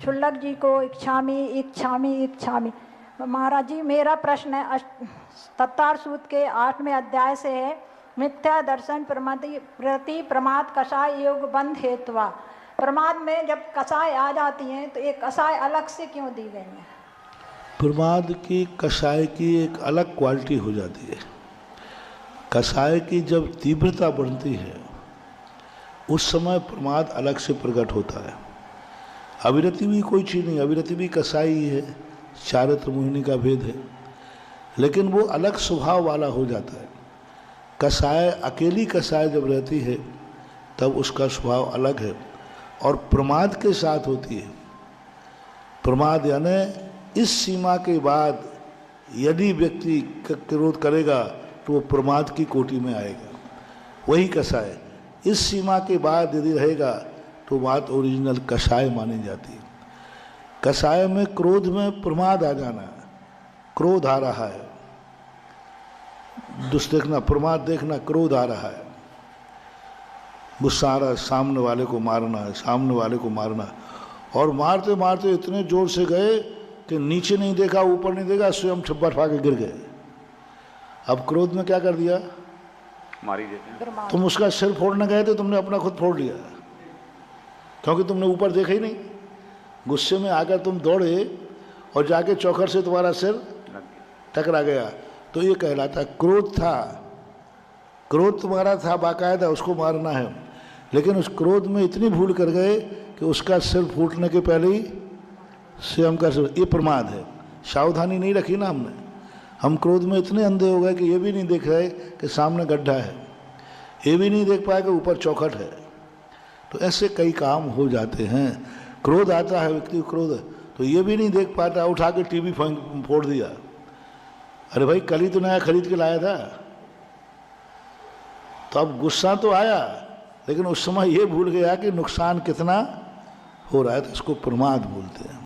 क्षुल्लक जी को इच्छामि इच्छामि इच्छामि। महाराज जी मेरा प्रश्न है तत्तार सूत्र के 8वें अध्याय से है, मिथ्या दर्शन प्रति प्रमाद कषाय योग बंध हेतुआ। प्रमाद में जब कषाय आ जाती हैं तो एक कषाय अलग से क्यों दी गई है? प्रमाद की कषाय की एक अलग क्वालिटी हो जाती है। कषाय की जब तीव्रता बढ़ती है उस समय प्रमाद अलग से प्रकट होता है। अविरति भी कोई चीज़ नहीं, अविरति भी कषाय ही है, चारित्र मोहिनी का भेद है, लेकिन वो अलग स्वभाव वाला हो जाता है। कषाय अकेली कषाय जब रहती है तब उसका स्वभाव अलग है और प्रमाद के साथ होती है। प्रमाद यानी इस सीमा के बाद यदि व्यक्ति क्रोध करेगा तो वो प्रमाद की कोटि में आएगा, वही कषाय। इस सीमा के बाद यदि रहेगा तो बात ओरिजिनल कषाय मानी जाती है। कषाय में क्रोध में प्रमाद आ जाना, क्रोध आ रहा है, देखना प्रमाद देखना, क्रोध आ रहा है, गुस्सा आ रहा है, सामने वाले को मारना है, सामने वाले को मारना, और मारते मारते इतने जोर से गए कि नीचे नहीं देखा ऊपर नहीं देखा, स्वयं ठप्पा खा के गिर गए। अब क्रोध में क्या कर दिया, मार ही देते हैं। तुम उसका सिर फोड़ने गए थे, तुमने अपना खुद फोड़ लिया, क्योंकि तुमने ऊपर देखा ही नहीं। गुस्से में आकर तुम दौड़े और जाके चौखट से तुम्हारा सिर टकरा गया, तो ये कहलाता क्रोध था। क्रोध तुम्हारा था बाकायदा, उसको मारना है, लेकिन उस क्रोध में इतनी भूल कर गए कि उसका सिर फूटने के पहले ही स्वयं का सिर, ये प्रमाद है। सावधानी नहीं रखी ना हमने, हम क्रोध में इतने अंधे हो गए कि ये भी नहीं देख रहे कि सामने गड्ढा है, ये भी नहीं देख पाए कि ऊपर चौखट है। तो ऐसे कई काम हो जाते हैं। क्रोध आता है व्यक्ति को, क्रोध तो ये भी नहीं देख पाता, उठा के टीवी फोड़ दिया। अरे भाई कल ही तो नया खरीद के लाया था। तो अब गुस्सा तो आया, लेकिन उस समय ये भूल गया कि नुकसान कितना हो रहा है, तो इसको प्रमाद बोलते हैं।